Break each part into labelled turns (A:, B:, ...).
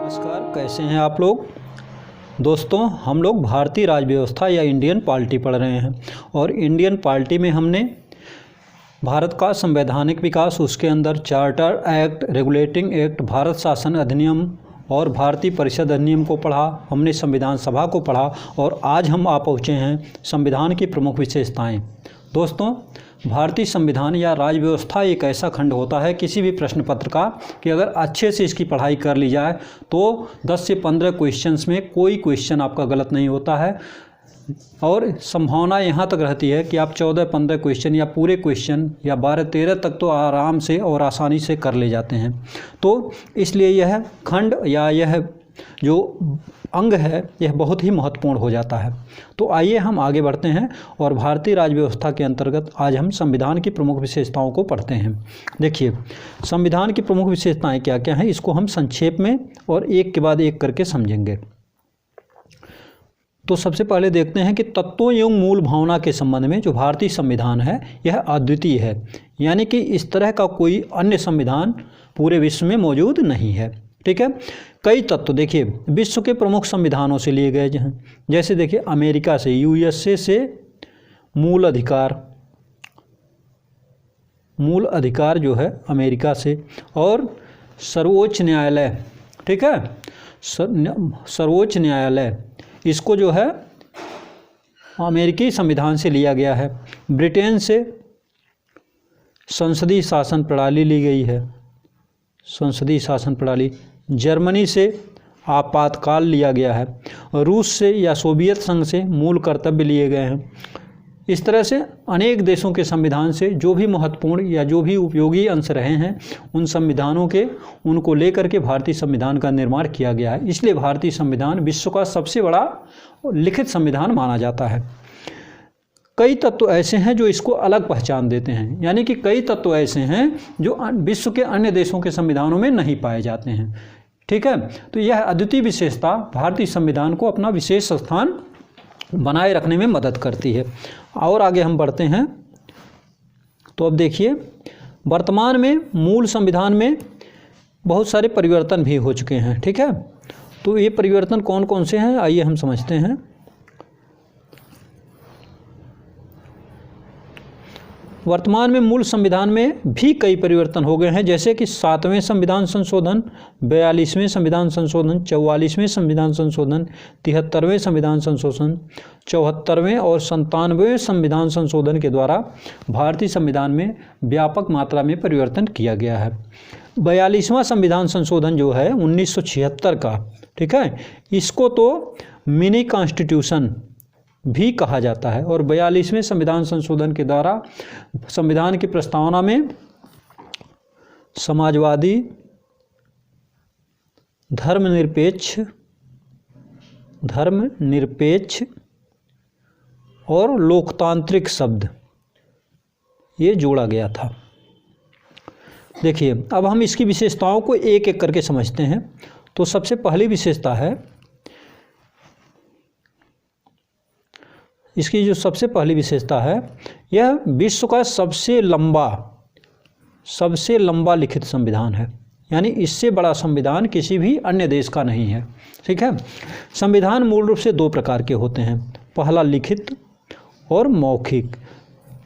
A: नमस्कार, कैसे हैं आप लोग। दोस्तों, हम लोग भारतीय राज व्यवस्था या इंडियन पॉलिटी पढ़ रहे हैं और इंडियन पॉलिटी में हमने भारत का संवैधानिक विकास, उसके अंदर charter act, regulating act, Bharat शासन अधिनियम और भारतीय परिषद अधिनियम को पढ़ा। हमने संविधान सभा को पढ़ा और आज हम आ पहुँचे हैं संविधान की प्रमुख विशेषताएं। दोस्तों, भारतीय संविधान या राज व्यवस्था एक ऐसा खंड होता है किसी भी प्रश्न पत्र का कि अगर अच्छे से इसकी पढ़ाई कर ली जाए तो 10 से 15 क्वेश्चंस में कोई क्वेश्चन आपका गलत नहीं होता है और संभावना यहाँ तक रहती है कि आप 14-15 क्वेश्चन या पूरे क्वेश्चन या 12-13 तक तो आराम से और आसानी से कर ले जाते हैं। तो इसलिए यह खंड या यह जो अंग है यह बहुत ही महत्वपूर्ण हो जाता है। तो आइए हम आगे बढ़ते हैं और भारतीय राज व्यवस्था के अंतर्गत आज हम संविधान की प्रमुख विशेषताओं को पढ़ते हैं। देखिए, संविधान की प्रमुख विशेषताएं क्या क्या हैं, इसको हम संक्षेप में और एक के बाद एक करके समझेंगे। तो सबसे पहले देखते हैं कि तत्वों एवं मूल भावना के संबंध में जो भारतीय संविधान है यह अद्वितीय है, यानी कि इस तरह का कोई अन्य संविधान पूरे विश्व में मौजूद नहीं है। ठीक है। कई तत्व देखिए विश्व के प्रमुख संविधानों से लिए गए हैं, जैसे देखिए अमेरिका से, यूएसए से मूल अधिकार जो है अमेरिका से, और सर्वोच्च न्यायालय, ठीक है, सर्वोच्च न्यायालय इसको जो है अमेरिकी संविधान से लिया गया है। ब्रिटेन से संसदीय शासन प्रणाली ली गई है, संसदीय शासन प्रणाली। जर्मनी से आपातकाल लिया गया है। रूस से या सोवियत संघ से मूल कर्तव्य लिए गए हैं। इस तरह से अनेक देशों के संविधान से जो भी महत्वपूर्ण या जो भी उपयोगी अंश रहे हैं उन संविधानों के उनको लेकर के भारतीय संविधान का निर्माण किया गया है। इसलिए भारतीय संविधान विश्व का सबसे बड़ा लिखित संविधान माना जाता है। कई तत्व ऐसे हैं जो इसको अलग पहचान देते हैं, यानी कि कई तत्व ऐसे हैं जो विश्व के अन्य देशों के संविधानों में नहीं पाए जाते हैं। ठीक है। तो यह अद्वितीय विशेषता भारतीय संविधान को अपना विशेष स्थान बनाए रखने में मदद करती है। और आगे हम बढ़ते हैं। तो अब देखिए, वर्तमान में मूल संविधान में बहुत सारे परिवर्तन भी हो चुके हैं। ठीक है। तो ये परिवर्तन कौन कौन से हैं, आइए हम समझते हैं। वर्तमान में मूल संविधान में भी कई परिवर्तन हो गए हैं, जैसे कि 7वें संविधान संशोधन, 42वें संविधान संशोधन, 44वें संविधान संशोधन, 73वें संविधान संशोधन, 74वें और 97वें संविधान संशोधन के द्वारा भारतीय संविधान में व्यापक मात्रा में परिवर्तन किया गया है। 42वां संविधान संशोधन जो है 1976 का, ठीक है, इसको तो मिनी कॉन्स्टिट्यूशन भी कहा जाता है। और 42वें संविधान संशोधन के द्वारा संविधान की प्रस्तावना में समाजवादी, धर्मनिरपेक्ष और लोकतांत्रिक शब्द ये जोड़ा गया था। देखिए, अब हम इसकी विशेषताओं को एक एक करके समझते हैं। तो सबसे पहली विशेषता है, इसकी जो सबसे पहली विशेषता है, यह विश्व का सबसे लंबा लिखित संविधान है, यानी इससे बड़ा संविधान किसी भी अन्य देश का नहीं है। ठीक है। संविधान मूल रूप से दो प्रकार के होते हैं, पहला लिखित और मौखिक।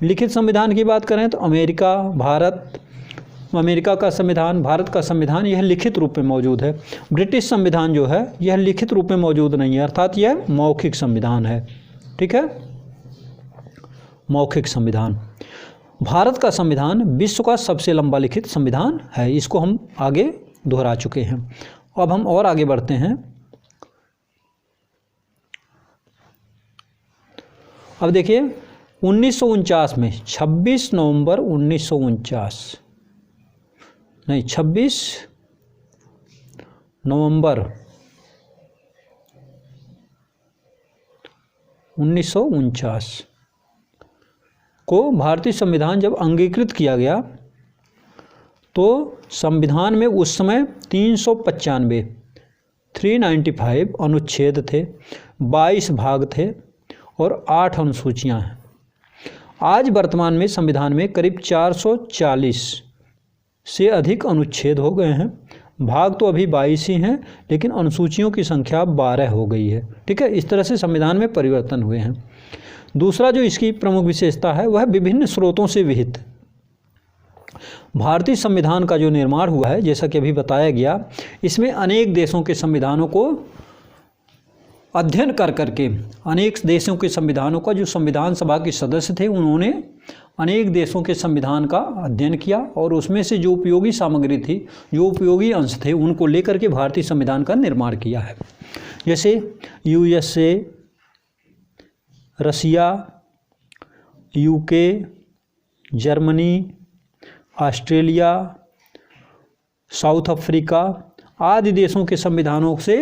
A: लिखित संविधान की बात करें तो अमेरिका का संविधान, भारत का संविधान यह लिखित रूप में मौजूद है। ब्रिटिश संविधान जो है यह लिखित रूप में मौजूद नहीं है, अर्थात यह मौखिक संविधान है। ठीक है, मौखिक संविधान। भारत का संविधान विश्व का सबसे लंबा लिखित संविधान है, इसको हम आगे दोहरा चुके हैं। अब हम और आगे बढ़ते हैं। अब देखिए, 1949 में 26 नवंबर 1949 को भारतीय संविधान जब अंगीकृत किया गया तो संविधान में उस समय 395 अनुच्छेद थे, 22 भाग थे और 8 अनुसूचियां हैं। आज वर्तमान में संविधान में करीब 440 से अधिक अनुच्छेद हो गए हैं। भाग तो अभी 22 ही हैं, लेकिन अनुसूचियों की संख्या 12 हो गई है। ठीक है, इस तरह से संविधान में परिवर्तन हुए हैं। दूसरा जो इसकी प्रमुख विशेषता है वह विभिन्न स्रोतों से विहित। भारतीय संविधान का जो निर्माण हुआ है, जैसा कि अभी बताया गया, इसमें अनेक देशों के संविधानों को अध्ययन कर करके, अनेक देशों के संविधानों का, जो संविधान सभा के सदस्य थे उन्होंने अनेक देशों के संविधान का अध्ययन किया और उसमें से जो उपयोगी सामग्री थी, जो उपयोगी अंश थे, उनको लेकर के भारतीय संविधान का निर्माण किया है। जैसे USA, रसिया, UK, Germany, Australia, south Africa आदि देशों के संविधानों से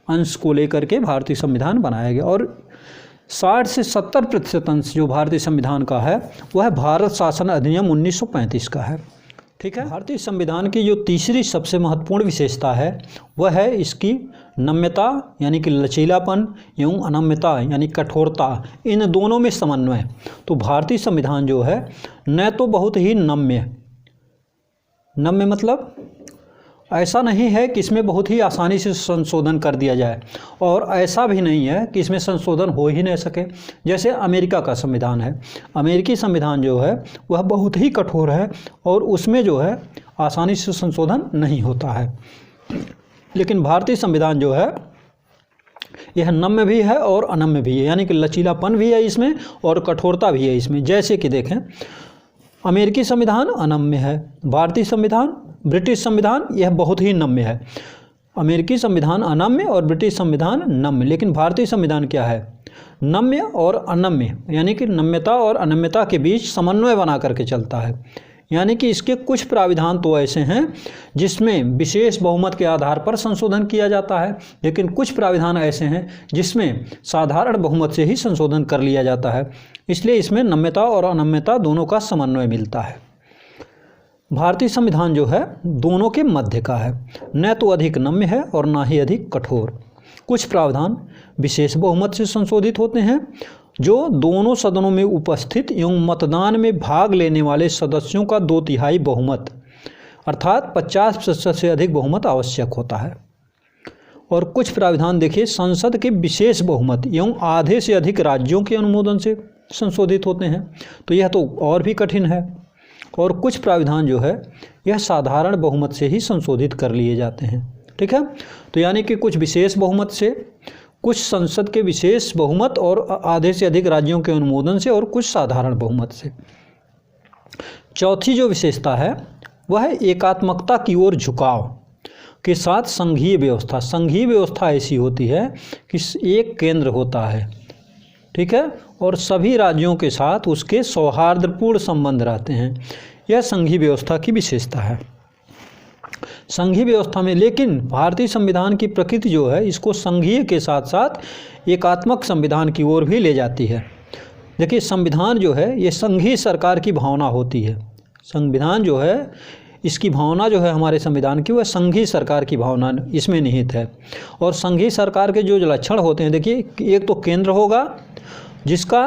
A: अंश को लेकर के भारतीय संविधान बनाया गया। और 60 से 70% अंश जो भारतीय संविधान का है वह भारत शासन अधिनियम 1935 का है। ठीक है, भारतीय संविधान की जो तीसरी सबसे महत्वपूर्ण विशेषता है वह है इसकी नम्यता यानी कि लचीलापन एवं अनम्यता यानी कठोरता, इन दोनों में समन्वय। तो भारतीय संविधान जो है न तो बहुत ही नम्य मतलब ऐसा नहीं है कि इसमें बहुत ही आसानी से संशोधन कर दिया जाए, और ऐसा भी नहीं है कि इसमें संशोधन हो ही नहीं सके। जैसे अमेरिका का संविधान है, अमेरिकी संविधान जो है वह बहुत ही कठोर है और उसमें जो है आसानी से संशोधन नहीं होता है। लेकिन भारतीय संविधान जो है यह नम्य भी है और अनम्य भी है, यानी कि लचीलापन भी है इसमें और कठोरता भी है इसमें। जैसे कि देखें, अमेरिकी संविधान अनम्य है, भारतीय संविधान, ब्रिटिश संविधान यह बहुत ही नम्य है। अमेरिकी संविधान अनम्य और ब्रिटिश संविधान नम्य, लेकिन भारतीय संविधान क्या है? नम्य और अनम्य, यानी कि नम्यता और अनम्यता के बीच समन्वय बना करके चलता है। यानी कि इसके कुछ प्राविधान तो ऐसे हैं जिसमें विशेष बहुमत के आधार पर संशोधन किया जाता है, लेकिन कुछ प्राविधान ऐसे हैं जिसमें साधारण बहुमत से ही संशोधन कर लिया जाता है। इसलिए इसमें नम्यता और अनम्यता दोनों का समन्वय मिलता है। भारतीय संविधान जो है दोनों के मध्य का है, न तो अधिक नम्य है और ना ही अधिक कठोर। कुछ प्रावधान विशेष बहुमत से संशोधित होते हैं जो दोनों सदनों में उपस्थित एवं मतदान में भाग लेने वाले सदस्यों का 2/3 बहुमत अर्थात 50% से अधिक बहुमत आवश्यक होता है। और कुछ प्राविधान देखिए संसद के विशेष बहुमत एवं आधे से अधिक राज्यों के अनुमोदन से संशोधित होते हैं, तो यह तो और भी कठिन है। और कुछ प्राविधान जो है यह साधारण बहुमत से ही संशोधित कर लिए जाते हैं। ठीक है, तो यानी कि कुछ विशेष बहुमत से, कुछ संसद के विशेष बहुमत और आधे से अधिक राज्यों के अनुमोदन से, और कुछ साधारण बहुमत से। चौथी जो विशेषता है वह है एकात्मकता की ओर झुकाव के साथ संघीय व्यवस्था। संघीय व्यवस्था ऐसी होती है कि एक केंद्र होता है, ठीक है, और सभी राज्यों के साथ उसके सौहार्दपूर्ण संबंध रहते हैं। यह संघीय व्यवस्था की विशेषता है। संघीय व्यवस्था में लेकिन भारतीय संविधान की प्रकृति जो है इसको संघीय के साथ साथ एकात्मक संविधान की ओर भी ले जाती है। देखिए संविधान जो है ये संघीय सरकार की भावना होती है। संविधान जो है इसकी भावना जो है हमारे संविधान की वह संघीय सरकार की भावना इसमें निहित है। और संघीय सरकार के जो लक्षण होते हैं, देखिए एक तो केंद्र होगा जिसका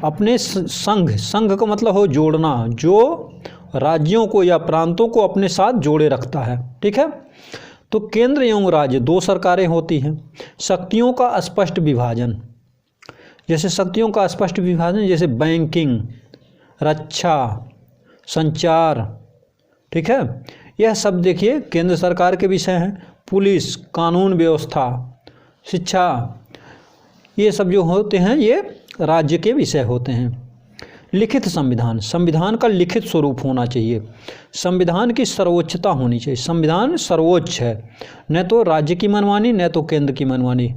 A: अपने संघ का मतलब हो जोड़ना, जो राज्यों को या प्रांतों को अपने साथ जोड़े रखता है। ठीक है, तो केंद्र एवं राज्य 2 सरकारें होती हैं। शक्तियों का स्पष्ट विभाजन, जैसे शक्तियों का स्पष्ट विभाजन जैसे बैंकिंग, रक्षा, संचार, ठीक है, यह सब देखिए केंद्र सरकार के विषय हैं। पुलिस, कानून व्यवस्था, शिक्षा, ये सब जो होते हैं ये राज्य के विषय होते हैं। लिखित संविधान, संविधान का लिखित स्वरूप होना चाहिए। संविधान की सर्वोच्चता होनी चाहिए। संविधान सर्वोच्च है, न तो राज्य की मनमानी न तो केंद्र की मनमानी।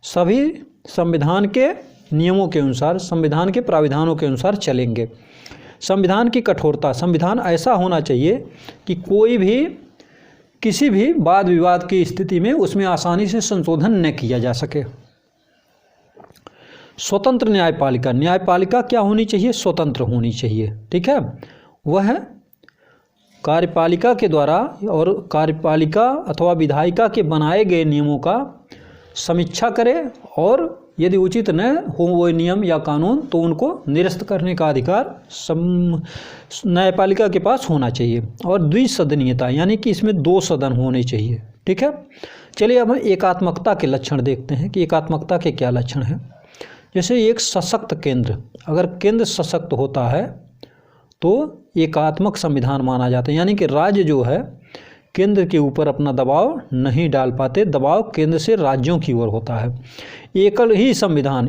A: सभी संविधान के नियमों के अनुसार, संविधान के प्राविधानों के अनुसार चलेंगे। संविधान की कठोरता, संविधान ऐसा होना चाहिए कि कोई भी किसी भी वाद विवाद की स्थिति में उसमें आसानी से संशोधन न किया जा सके। स्वतंत्र न्यायपालिका, न्यायपालिका क्या होनी चाहिए? स्वतंत्र होनी चाहिए। ठीक है, वह कार्यपालिका के द्वारा और कार्यपालिका अथवा विधायिका के बनाए गए नियमों का समीक्षा करे और यदि उचित न हो वो नियम या कानून तो उनको निरस्त करने का अधिकार न्यायपालिका के पास होना चाहिए। और द्विसदनीयता यानी कि इसमें 2 सदन होने चाहिए। ठीक है, चलिए अब हम एकात्मकता के लक्षण देखते हैं कि एकात्मकता के क्या लक्षण हैं। जैसे एक सशक्त केंद्र, अगर केंद्र सशक्त होता है तो एकात्मक संविधान माना जाता है, यानी कि राज्य जो है केंद्र के ऊपर अपना दबाव नहीं डाल पाते, दबाव केंद्र से राज्यों की ओर होता है। एक ही संविधान,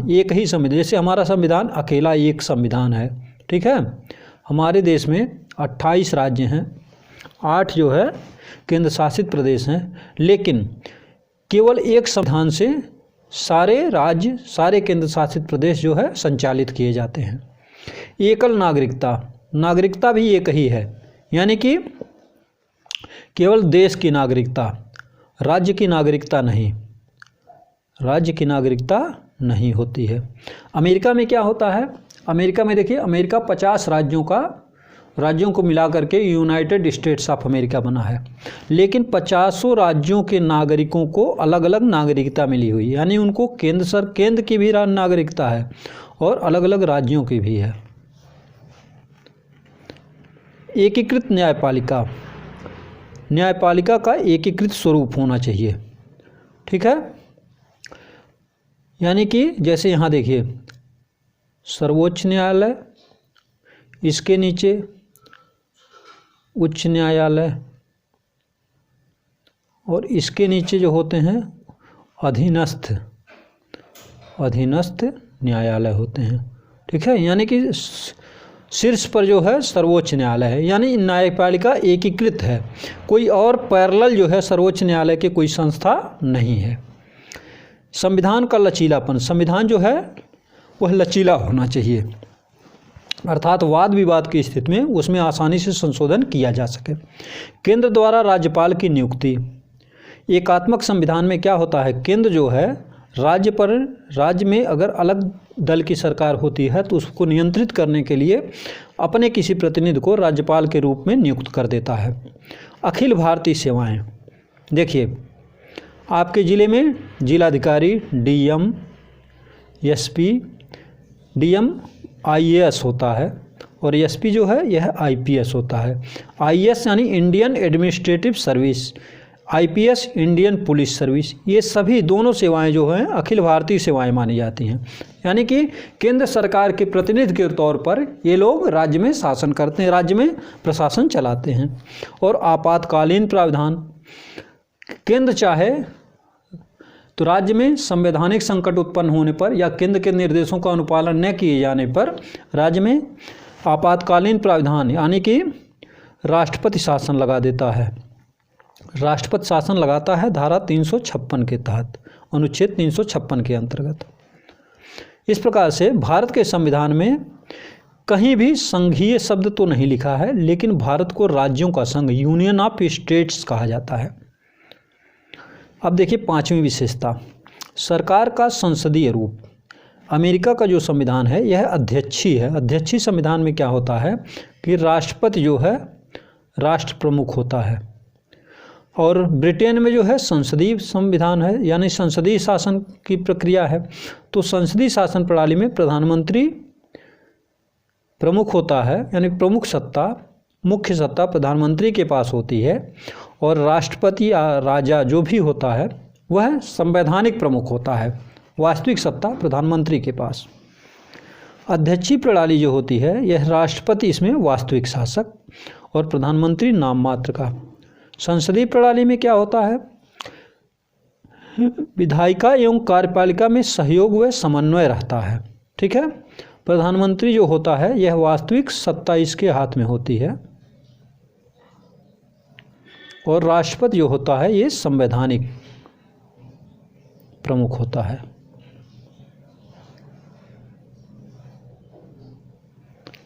A: जैसे हमारा संविधान अकेला एक संविधान है। ठीक है, हमारे देश में 28 राज्य हैं, 8 जो है केंद्र शासित प्रदेश हैं, लेकिन केवल एक संविधान से सारे राज्य, सारे केंद्र शासित प्रदेश जो है संचालित किए जाते हैं। एकल नागरिकता भी एक ही है, यानी कि केवल देश की नागरिकता, राज्य की नागरिकता नहीं होती है। अमेरिका में क्या होता है, अमेरिका में देखिए, अमेरिका 50 राज्यों को मिला करके यूनाइटेड स्टेट्स ऑफ अमेरिका बना है, लेकिन 50 राज्यों के नागरिकों को अलग अलग नागरिकता मिली हुई, यानी उनको केंद्र की भी नागरिकता है और अलग अलग राज्यों की भी है। एकीकृत न्यायपालिका का एकीकृत स्वरूप होना चाहिए। ठीक है, यानी कि जैसे यहाँ देखिए सर्वोच्च न्यायालय, इसके नीचे उच्च न्यायालय और इसके नीचे जो होते हैं अधीनस्थ न्यायालय होते हैं। ठीक है, यानी कि शीर्ष पर जो है सर्वोच्च न्यायालय है, यानी न्यायपालिका एकीकृत है, कोई और पैरेलल जो है सर्वोच्च न्यायालय के कोई संस्था नहीं है। संविधान का लचीलापन, संविधान जो है वह लचीला होना चाहिए, अर्थात वाद विवाद की स्थिति में उसमें आसानी से संशोधन किया जा सके। केंद्र द्वारा राज्यपाल की नियुक्ति, एकात्मक संविधान में क्या होता है, केंद्र जो है राज्य में अगर अलग दल की सरकार होती है तो उसको नियंत्रित करने के लिए अपने किसी प्रतिनिधि को राज्यपाल के रूप में नियुक्त कर देता है। अखिल भारतीय सेवाएं, देखिए आपके ज़िले में जिलाधिकारी, डीएम, एसपी, डीएम आईएएस होता है और एसपी जो है यह आईपीएस होता है। आईएएस यानी Indian administrative service, IPS Indian police service, ये सभी दोनों सेवाएं जो हैं अखिल भारतीय सेवाएं मानी जाती हैं, यानी कि केंद्र सरकार के प्रतिनिधि के तौर पर ये लोग राज्य में शासन करते हैं, राज्य में प्रशासन चलाते हैं। और आपातकालीन प्रावधान, केंद्र चाहे तो राज्य में संवैधानिक संकट उत्पन्न होने पर या केंद्र के निर्देशों का अनुपालन न किए जाने पर राज्य में आपातकालीन प्रावधान यानी कि राष्ट्रपति शासन लगा देता है। राष्ट्रपति शासन लगाता है धारा 356 के तहत, अनुच्छेद 356 के अंतर्गत। इस प्रकार से भारत के संविधान में कहीं भी संघीय शब्द तो नहीं लिखा है, लेकिन भारत को राज्यों का संघ, यूनियन ऑफ स्टेट्स कहा जाता है। अब देखिए 5वीं विशेषता, सरकार का संसदीय रूप। अमेरिका का जो संविधान है यह अध्यक्षीय है। अध्यक्षीय संविधान में क्या होता है कि राष्ट्रपति जो है राष्ट्र प्रमुख होता है, और ब्रिटेन में जो है संसदीय संविधान है, यानी संसदीय शासन की प्रक्रिया है। तो संसदीय शासन प्रणाली में प्रधानमंत्री प्रमुख होता है, यानी प्रमुख सत्ता, मुख्य सत्ता प्रधानमंत्री के पास होती है, और राष्ट्रपति या राजा जो भी होता है वह संवैधानिक प्रमुख होता है, वास्तविक सत्ता प्रधानमंत्री के पास। अध्यक्षीय प्रणाली जो होती है यह राष्ट्रपति इसमें वास्तविक शासक और प्रधानमंत्री नाम मात्र का। संसदीय प्रणाली में क्या होता है, विधायिका एवं कार्यपालिका में सहयोग व समन्वय रहता है। ठीक है, प्रधानमंत्री जो होता है यह वास्तविक सत्ता इसके हाथ में होती है, और राष्ट्रपति जो होता है ये संवैधानिक प्रमुख होता है।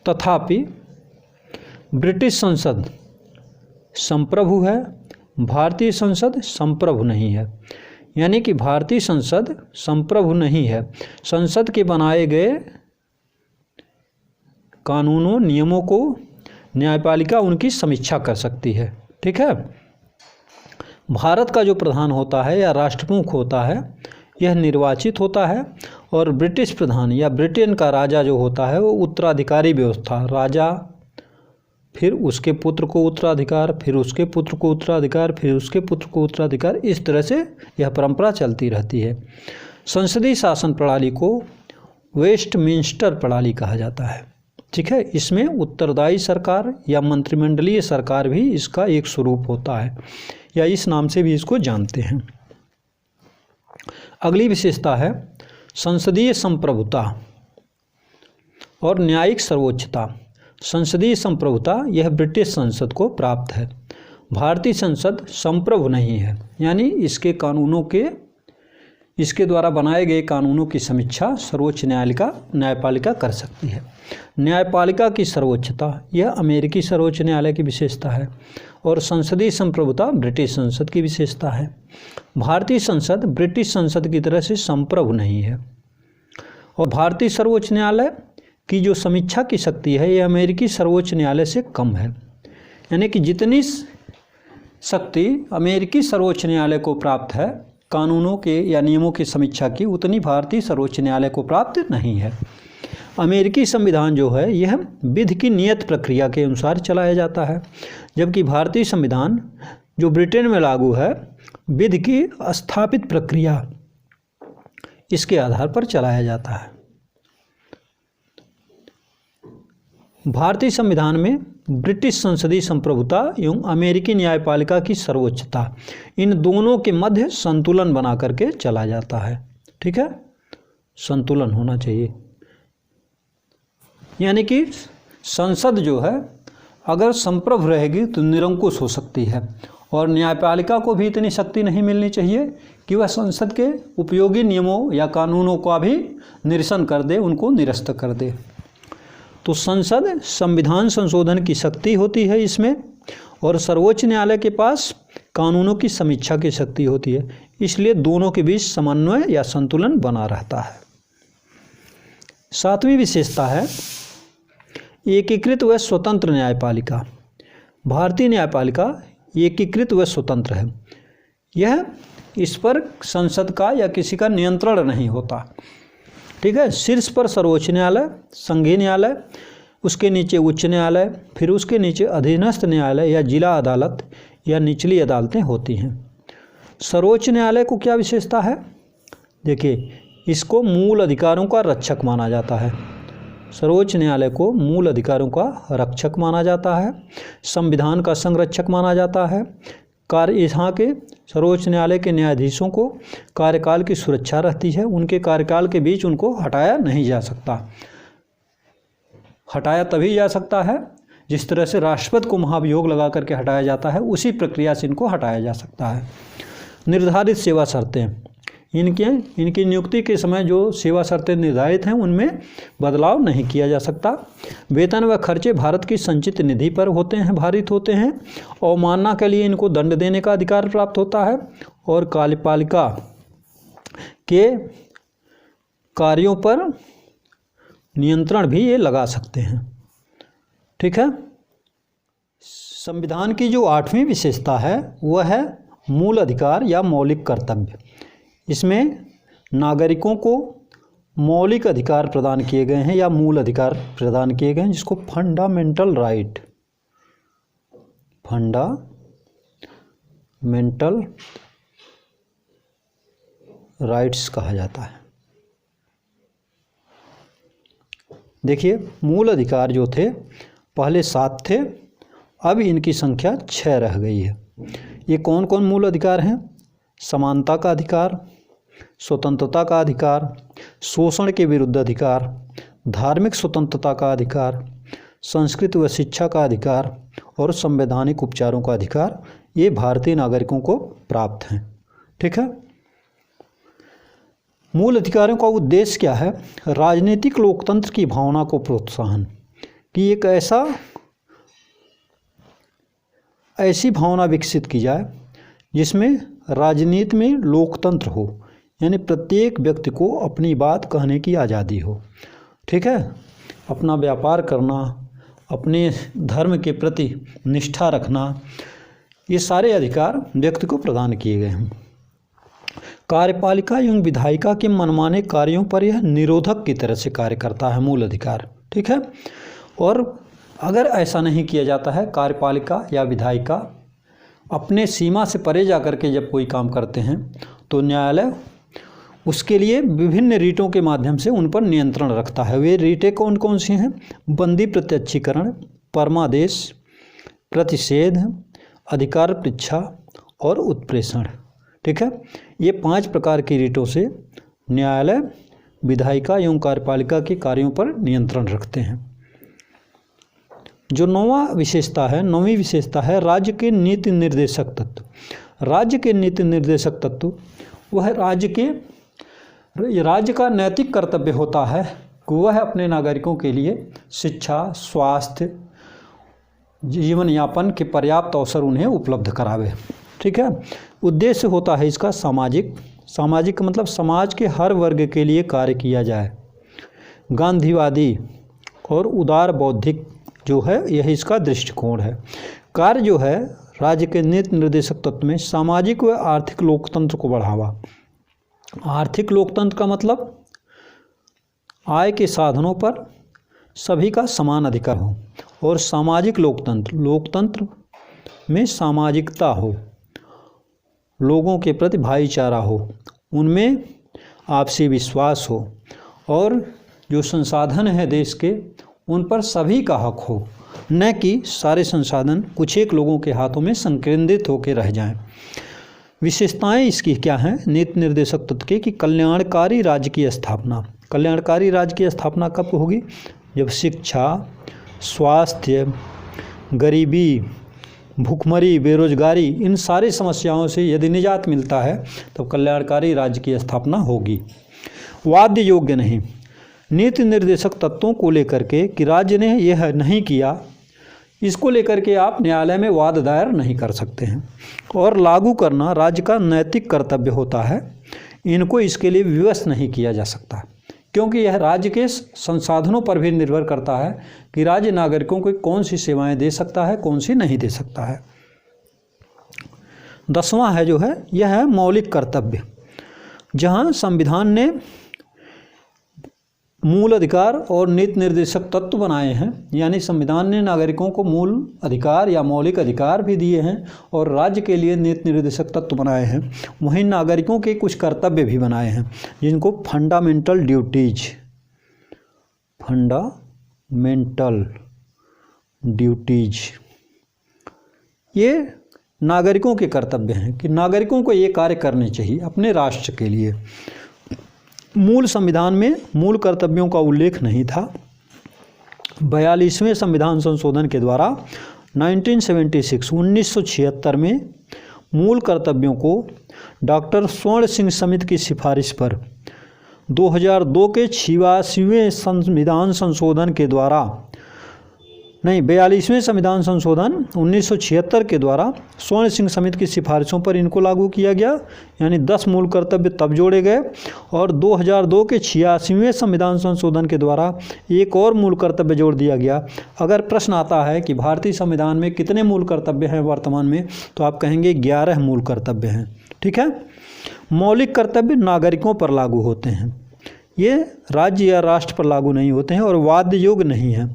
A: तथापि ब्रिटिश संसद संप्रभु है, भारतीय संसद संप्रभु नहीं है, यानी कि भारतीय संसद संप्रभु नहीं है। संसद के बनाए गए कानूनों नियमों को न्यायपालिका उनकी समीक्षा कर सकती है। ठीक है, भारत का जो प्रधान होता है या राष्ट्र प्रमुख होता है यह निर्वाचित होता है और ब्रिटिश प्रधान या ब्रिटेन का राजा जो होता है वो उत्तराधिकारी व्यवस्था, राजा फिर उसके पुत्र को उत्तराधिकार, फिर उसके पुत्र को उत्तराधिकार, फिर उसके पुत्र को उत्तराधिकार, इस तरह से यह परंपरा चलती रहती है। संसदीय शासन प्रणाली को वेस्टमिंस्टर प्रणाली कहा जाता है। ठीक है, इसमें उत्तरदायी सरकार या मंत्रिमंडलीय सरकार भी इसका एक स्वरूप होता है, या इस नाम से भी इसको जानते हैं। अगली विशेषता है संसदीय संप्रभुता और न्यायिक सर्वोच्चता। संसदीय संप्रभुता यह ब्रिटिश संसद को प्राप्त है। भारतीय संसद संप्रभु नहीं है, यानी इसके द्वारा बनाए गए कानूनों की समीक्षा सर्वोच्च न्यायपालिका कर सकती है। न्यायपालिका की सर्वोच्चता यह अमेरिकी सर्वोच्च न्यायालय की विशेषता है और संसदीय संप्रभुता ब्रिटिश संसद की विशेषता है। भारतीय संसद ब्रिटिश संसद की तरह से संप्रभु नहीं है और भारतीय सर्वोच्च न्यायालय की जो समीक्षा की शक्ति है यह अमेरिकी सर्वोच्च न्यायालय से कम है, यानी कि जितनी शक्ति अमेरिकी सर्वोच्च न्यायालय को प्राप्त है कानूनों के या नियमों की समीक्षा की, उतनी भारतीय सर्वोच्च न्यायालय को प्राप्त नहीं है। अमेरिकी संविधान जो है यह विधि की नियत प्रक्रिया के अनुसार चलाया जाता है, जबकि भारतीय संविधान जो ब्रिटेन में लागू है विधि की स्थापित प्रक्रिया इसके आधार पर चलाया जाता है। भारतीय संविधान में ब्रिटिश संसदीय संप्रभुता एवं अमेरिकी न्यायपालिका की सर्वोच्चता, इन दोनों के मध्य संतुलन बना करके चला जाता है। ठीक है, संतुलन होना चाहिए, यानी कि संसद जो है अगर संप्रभु रहेगी तो निरंकुश हो सकती है और न्यायपालिका को भी इतनी शक्ति नहीं मिलनी चाहिए कि वह संसद के उपयोगी नियमों या कानूनों का भी निरसन कर दे, उनको निरस्त कर दे। तो संसद संविधान संशोधन की शक्ति होती है इसमें, और सर्वोच्च न्यायालय के पास कानूनों की समीक्षा की शक्ति होती है, इसलिए दोनों के बीच समन्वय या संतुलन बना रहता है। सातवीं विशेषता है एकीकृत व स्वतंत्र न्यायपालिका। भारतीय न्यायपालिका एकीकृत व स्वतंत्र है, इस पर संसद का या किसी का नियंत्रण नहीं होता। ठीक है, शीर्ष पर सर्वोच्च न्यायालय, संघीय न्यायालय, उसके नीचे उच्च न्यायालय, फिर उसके नीचे अधीनस्थ न्यायालय या जिला अदालत या निचली अदालतें होती हैं। सर्वोच्च न्यायालय को क्या विशेषता है? देखिए, इसको मूल अधिकारों का रक्षक माना जाता है। सर्वोच्च न्यायालय को मूल अधिकारों का रक्षक माना जाता है, संविधान का संरक्षक माना जाता है। यहाँ के सर्वोच्च न्यायालय के न्यायाधीशों को कार्यकाल की सुरक्षा रहती है, उनके कार्यकाल के बीच उनको हटाया नहीं जा सकता। हटाया तभी जा सकता है जिस तरह से राष्ट्रपति को महाभियोग लगा करके हटाया जाता है, उसी प्रक्रिया से इनको हटाया जा सकता है। निर्धारित सेवा शर्तें, इनकी नियुक्ति के समय जो सेवा शर्तें निर्धारित हैं उनमें बदलाव नहीं किया जा सकता। वेतन व खर्चे भारत की संचित निधि पर भारित होते हैं। अवमानना के लिए इनको दंड देने का अधिकार प्राप्त होता है और कार्यपालिका के कार्यों पर नियंत्रण भी ये लगा सकते हैं। ठीक है, संविधान की जो 8वीं विशेषता है वह है मूल अधिकार या मौलिक कर्तव्य। इसमें नागरिकों को मौलिक अधिकार प्रदान किए गए हैं या मूल अधिकार प्रदान किए गए हैं, जिसको फंडामेंटल राइट्स कहा जाता है। देखिए, मूल अधिकार जो थे पहले 7 थे, अब इनकी संख्या 6 रह गई है। ये कौन कौन मूल अधिकार हैं? समानता का अधिकार, स्वतंत्रता का अधिकार, शोषण के विरुद्ध अधिकार, धार्मिक स्वतंत्रता का अधिकार, संस्कृति व शिक्षा का अधिकार और संवैधानिक उपचारों का अधिकार, ये भारतीय नागरिकों को प्राप्त हैं। ठीक है, मूल अधिकारों का उद्देश्य क्या है? राजनीतिक लोकतंत्र की भावना को प्रोत्साहन, कि एक ऐसी भावना विकसित की जाए जिसमें राजनीति में लोकतंत्र हो, यानी प्रत्येक व्यक्ति को अपनी बात कहने की आज़ादी हो। ठीक है, अपना व्यापार करना, अपने धर्म के प्रति निष्ठा रखना, ये सारे अधिकार व्यक्ति को प्रदान किए गए हैं। कार्यपालिका एवं विधायिका के मनमाने कार्यों पर यह निरोधक की तरह से कार्य करता है मूल अधिकार। ठीक है, और अगर ऐसा नहीं किया जाता है, कार्यपालिका या विधायिका अपने सीमा से परे जा कर के जब कोई काम करते हैं तो न्यायालय उसके लिए विभिन्न रीटों के माध्यम से उन पर नियंत्रण रखता है। वे रीटें कौन कौन सी हैं? बंदी प्रत्यक्षीकरण, परमादेश, प्रतिषेध, अधिकार परीक्षा और उत्प्रेषण। ठीक है, ये 5 प्रकार की रीटों से न्यायालय विधायिका एवं कार्यपालिका के कार्यों पर नियंत्रण रखते हैं। जो नौवीं विशेषता है राज्य के नीति निर्देशक तत्व। राज्य के नीति निर्देशक तत्व वह राज्य का नैतिक कर्तव्य होता है कि वह अपने नागरिकों के लिए शिक्षा, स्वास्थ्य, जीवन यापन के पर्याप्त अवसर उन्हें उपलब्ध करावे। ठीक है, उद्देश्य होता है इसका सामाजिक मतलब समाज के हर वर्ग के लिए कार्य किया जाए। गांधीवादी और उदार बौद्धिक जो है यही इसका दृष्टिकोण है। कार्य जो है राज्य के नीति निर्देशक तत्व में सामाजिक व आर्थिक लोकतंत्र को बढ़ावा। आर्थिक लोकतंत्र का मतलब आय के साधनों पर सभी का समान अधिकार हो, और सामाजिक लोकतंत्र में सामाजिकता हो, लोगों के प्रति भाईचारा हो, उनमें आपसी विश्वास हो, और जो संसाधन है देश के उन पर सभी का हक हो, न कि सारे संसाधन कुछ एक लोगों के हाथों में संकेंद्रित होकर रह जाएं। विशेषताएं इसकी क्या हैं नीति निर्देशक तत्व के? कि कल्याणकारी राज्य की स्थापना। कल्याणकारी राज्य की स्थापना कब होगी? जब शिक्षा, स्वास्थ्य, गरीबी, भूखमरी, बेरोजगारी, इन सारी समस्याओं से यदि निजात मिलता है तो कल्याणकारी राज्य की स्थापना होगी। वाद्य योग्य नहीं। नीति निर्देशक तत्वों को लेकर के कि राज्य ने यह नहीं किया, इसको लेकर के आप न्यायालय में वाद दायर नहीं कर सकते हैं। और लागू करना राज्य का नैतिक कर्तव्य होता है, इनको इसके लिए विवश नहीं किया जा सकता, क्योंकि यह राज्य के संसाधनों पर भी निर्भर करता है कि राज्य नागरिकों को कौन सी सेवाएं दे सकता है, कौन सी नहीं दे सकता है। 10वां है जो है यह है मौलिक कर्तव्य। जहां संविधान ने मूल अधिकार और नीति निर्देशक तत्व बनाए हैं, यानी संविधान ने नागरिकों को मूल अधिकार या मौलिक अधिकार भी दिए हैं और राज्य के लिए नीति निर्देशक तत्व बनाए हैं, वहीं नागरिकों के कुछ कर्तव्य भी बनाए हैं जिनको फंडामेंटल ड्यूटीज ये नागरिकों के कर्तव्य हैं कि नागरिकों को ये कार्य करने चाहिए अपने राष्ट्र के लिए। मूल संविधान में मूल कर्तव्यों का उल्लेख नहीं था। 42वें संविधान संशोधन के द्वारा 1976 में मूल कर्तव्यों को डॉक्टर स्वर्ण सिंह समिति की सिफारिश पर 2002 के 86वें संविधान संशोधन के द्वारा 42वें संविधान संशोधन 1976 के द्वारा स्वर्ण सिंह समिति की सिफारिशों पर इनको लागू किया गया, यानी 10 मूल कर्तव्य तब जोड़े गए। और 2002 के 86वें संविधान संशोधन के द्वारा एक और मूल कर्तव्य जोड़ दिया गया। अगर प्रश्न आता है कि भारतीय संविधान में कितने मूल कर्तव्य हैं वर्तमान में, तो आप कहेंगे 11 मूल कर्तव्य हैं। ठीक है, मौलिक कर्तव्य नागरिकों पर लागू होते हैं, ये राज्य या राष्ट्र पर लागू नहीं होते हैं और वाद्य योग्य नहीं है।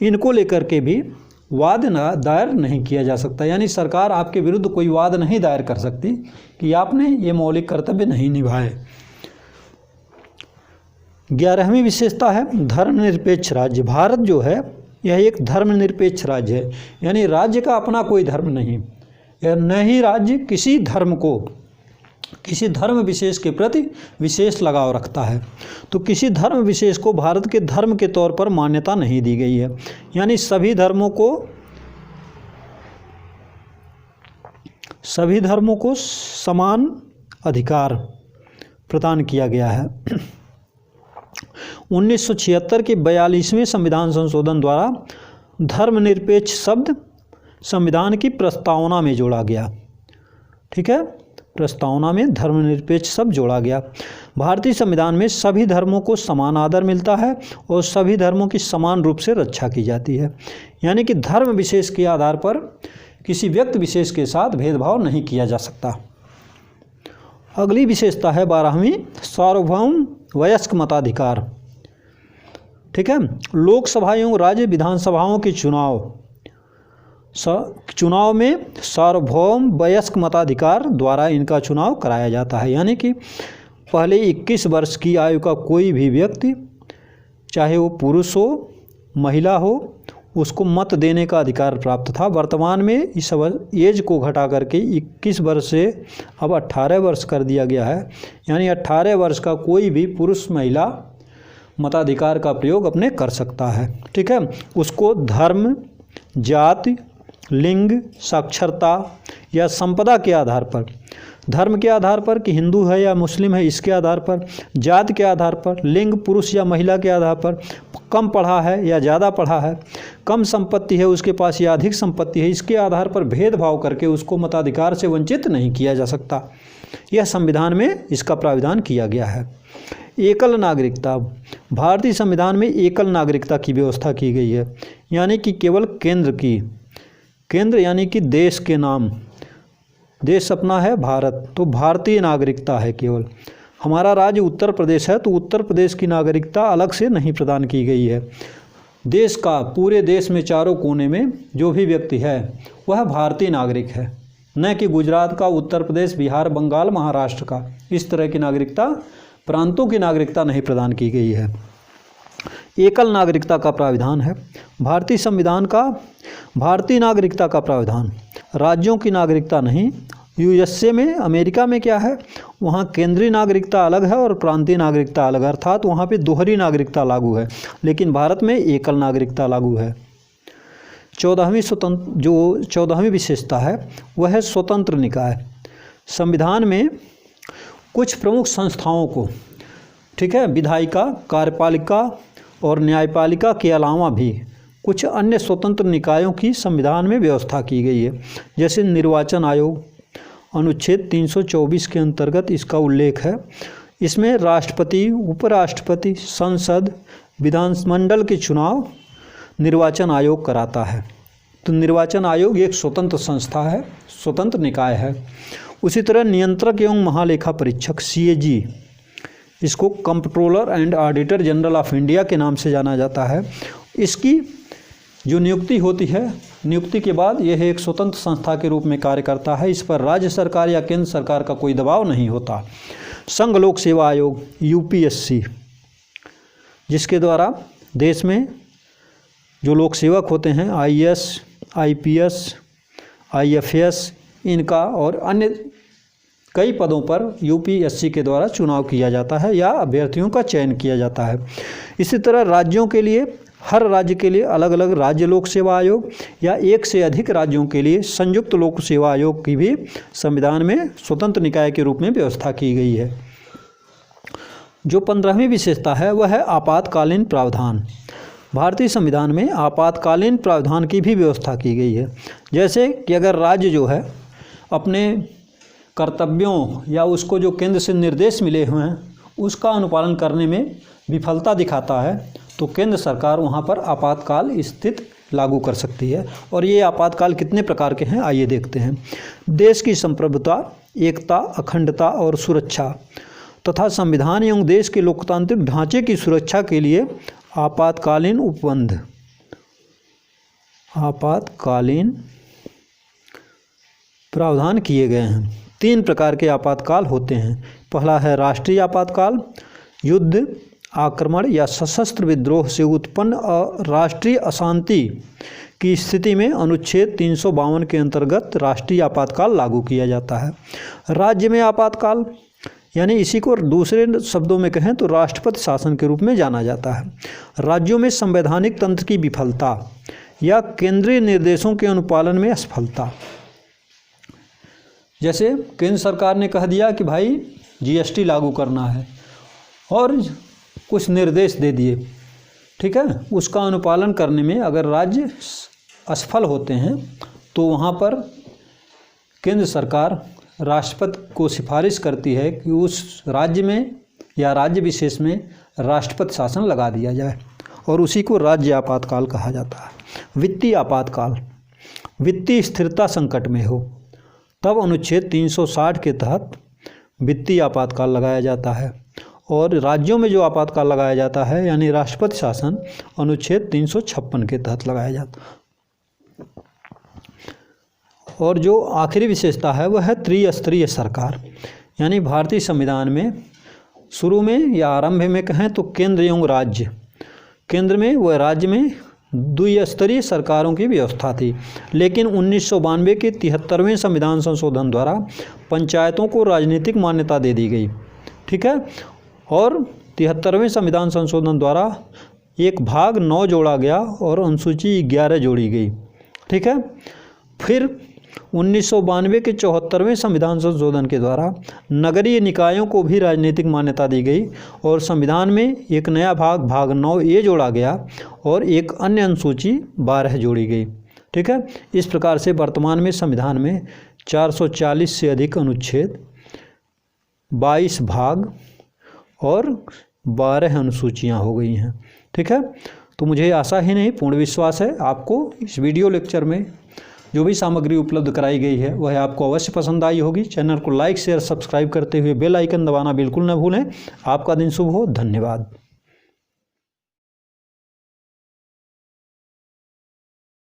A: इनको लेकर के भी वाद दायर नहीं किया जा सकता, यानी सरकार आपके विरुद्ध कोई वाद नहीं दायर कर सकती कि आपने ये मौलिक कर्तव्य नहीं निभाए। 11वीं विशेषता है धर्मनिरपेक्ष राज्य। भारत जो है यह एक धर्मनिरपेक्ष राज्य है, यानी राज्य का अपना कोई धर्म नहीं, न ही राज्य किसी धर्म विशेष के प्रति विशेष लगाव रखता है। तो किसी धर्म विशेष को भारत के धर्म के तौर पर मान्यता नहीं दी गई है, यानी सभी धर्मों को समान अधिकार प्रदान किया गया है। 1976 के 42वें संविधान संशोधन द्वारा धर्मनिरपेक्ष शब्द संविधान की प्रस्तावना में जोड़ा गया। ठीक है, प्रस्तावना में धर्मनिरपेक्ष शब्द जोड़ा गया। भारतीय संविधान में सभी धर्मों को समान आदर मिलता है और सभी धर्मों की समान रूप से रक्षा की जाती है, यानी कि धर्म विशेष के आधार पर किसी व्यक्ति विशेष के साथ भेदभाव नहीं किया जा सकता। अगली विशेषता है 12वीं, सार्वभौम वयस्क मताधिकार। ठीक है, लोकसभा एवं राज्य विधानसभाओं के चुनाव में सार्वभौम वयस्क मताधिकार द्वारा इनका चुनाव कराया जाता है। यानी कि पहले 21 वर्ष की आयु का कोई भी व्यक्ति, चाहे वो पुरुष हो महिला हो, उसको मत देने का अधिकार प्राप्त था। वर्तमान में इस एज को घटा करके 21 वर्ष से अब 18 वर्ष कर दिया गया है। यानी 18 वर्ष का कोई भी पुरुष महिला मताधिकार का प्रयोग अपने कर सकता है। ठीक है, उसको धर्म, जाति, लिंग, साक्षरता या संपदा के आधार पर, धर्म के आधार पर कि हिंदू है या मुस्लिम है इसके आधार पर, जाति के आधार पर, लिंग पुरुष या महिला के आधार पर, कम पढ़ा है या ज़्यादा पढ़ा है, कम संपत्ति है उसके पास या अधिक संपत्ति है, इसके आधार पर भेदभाव करके उसको मताधिकार से वंचित नहीं किया जा सकता। यह संविधान में इसका प्राविधान किया गया है। एकल नागरिकता, भारतीय संविधान में एकल नागरिकता की व्यवस्था की गई है। यानी कि केवल केंद्र यानी कि देश के नाम, देश अपना है भारत, तो भारतीय नागरिकता है केवल। हमारा राज्य उत्तर प्रदेश है तो उत्तर प्रदेश की नागरिकता अलग से नहीं प्रदान की गई है। देश का, पूरे देश में चारों कोने में जो भी व्यक्ति है वह भारतीय नागरिक है, न कि गुजरात का, उत्तर प्रदेश, बिहार, बंगाल, महाराष्ट्र का। इस तरह की नागरिकता, प्रांतों की नागरिकता नहीं प्रदान की गई है। एकल नागरिकता का प्राविधान है भारतीय संविधान का। भारतीय नागरिकता का प्राविधान, राज्यों की नागरिकता नहीं। यूएसए में, अमेरिका में क्या है, वहाँ केंद्रीय नागरिकता अलग है और प्रांतीय नागरिकता अलग है, अर्थात वहाँ पे दोहरी नागरिकता लागू है। लेकिन भारत में एकल नागरिकता लागू है। 14वीं विशेषता है वह है स्वतंत्र निकाय। संविधान में कुछ प्रमुख संस्थाओं को, ठीक है, विधायिका, कार्यपालिका और न्यायपालिका के अलावा भी कुछ अन्य स्वतंत्र निकायों की संविधान में व्यवस्था की गई है। जैसे निर्वाचन आयोग, अनुच्छेद 324 के अंतर्गत इसका उल्लेख है। इसमें राष्ट्रपति, उपराष्ट्रपति, संसद, विधानमंडल के चुनाव निर्वाचन आयोग कराता है। तो निर्वाचन आयोग एक स्वतंत्र संस्था है, स्वतंत्र निकाय है। उसी तरह नियंत्रक एवं महालेखा परीक्षक CAG, इसको comptroller and auditor general of India के नाम से जाना जाता है। इसकी जो नियुक्ति होती है, नियुक्ति के बाद यह एक स्वतंत्र संस्था के रूप में कार्य करता है। इस पर राज्य सरकार या केंद्र सरकार का कोई दबाव नहीं होता। संघ लोक सेवा आयोग UPSC, जिसके द्वारा देश में जो लोक सेवक होते हैं IAS, IPS, IFS, इनका और अन्य कई पदों पर UPSC के द्वारा चुनाव किया जाता है या अभ्यर्थियों का चयन किया जाता है। इसी तरह राज्यों के लिए, हर राज्य के लिए अलग अलग राज्य लोक सेवा आयोग या एक से अधिक राज्यों के लिए संयुक्त लोक सेवा आयोग की भी संविधान में स्वतंत्र निकाय के रूप में व्यवस्था की गई है। जो 15वीं विशेषता है वह है आपातकालीन प्रावधान। भारतीय संविधान में आपातकालीन प्रावधान की भी व्यवस्था की गई है। जैसे कि अगर राज्य जो है अपने कर्तव्यों या उसको जो केंद्र से निर्देश मिले हुए हैं उसका अनुपालन करने में विफलता दिखाता है तो केंद्र सरकार वहाँ पर आपातकाल स्थिति लागू कर सकती है। और ये आपातकाल कितने प्रकार के हैं आइए देखते हैं। देश की संप्रभुता, एकता, अखंडता और सुरक्षा तथा संविधान एवं देश के लोकतांत्रिक ढांचे की सुरक्षा के लिए आपातकालीन उपबंध, आपातकालीन प्रावधान किए गए हैं। 3 प्रकार के आपातकाल होते हैं। पहला है राष्ट्रीय आपातकाल, युद्ध, आक्रमण या सशस्त्र विद्रोह से उत्पन्न राष्ट्रीय अशांति की स्थिति में अनुच्छेद 352 के अंतर्गत राष्ट्रीय आपातकाल लागू किया जाता है। राज्य में आपातकाल, यानी इसी को दूसरे शब्दों में कहें तो राष्ट्रपति शासन के रूप में जाना जाता है। राज्यों में संवैधानिक तंत्र की विफलता या केंद्रीय निर्देशों के अनुपालन में असफलता। जैसे केंद्र सरकार ने कह दिया कि भाई GST लागू करना है और कुछ निर्देश दे दिए, ठीक है, उसका अनुपालन करने में अगर राज्य असफल होते हैं तो वहाँ पर केंद्र सरकार राष्ट्रपति को सिफारिश करती है कि उस राज्य में या राज्य विशेष में राष्ट्रपति शासन लगा दिया जाए और उसी को राज्य आपातकाल कहा जाता है। वित्तीय आपातकाल, वित्तीय स्थिरता संकट में हो तब अनुच्छेद 360 के तहत वित्तीय आपातकाल लगाया जाता है। और राज्यों में जो आपातकाल लगाया जाता है यानी राष्ट्रपति शासन अनुच्छेद 356 के तहत लगाया जाता है। और जो आखिरी विशेषता है वह है त्रिस्तरीय सरकार, यानी भारतीय संविधान में शुरू में या आरंभ में कहें तो केंद्र एवं राज्य, केंद्र में व राज्य में द्विस्तरीय सरकारों की व्यवस्था थी। लेकिन 1992 के 73वें संविधान संशोधन द्वारा पंचायतों को राजनीतिक मान्यता दे दी गई। ठीक है, और 73वें संविधान संशोधन द्वारा एक भाग 9 जोड़ा गया और अनुसूची 11 जोड़ी गई। ठीक है, फिर 1992 के 74वें संविधान संशोधन के द्वारा नगरीय निकायों को भी राजनीतिक मान्यता दी गई और संविधान में एक नया भाग 9A जोड़ा गया और एक अन्य अनुसूची 12 जोड़ी गई। ठीक है, इस प्रकार से वर्तमान में संविधान में 440 से अधिक अनुच्छेद, 22 भाग और 12 अनुसूचियाँ हो गई हैं। ठीक है, तो मुझे आशा ही नहीं पूर्ण विश्वास है आपको इस वीडियो लेक्चर में जो भी सामग्री उपलब्ध कराई गई है वह आपको अवश्य पसंद आई होगी। चैनल को लाइक शेयर सब्सक्राइब करते हुए बेल आइकन दबाना बिल्कुल न भूलें। आपका दिन शुभ हो। धन्यवाद।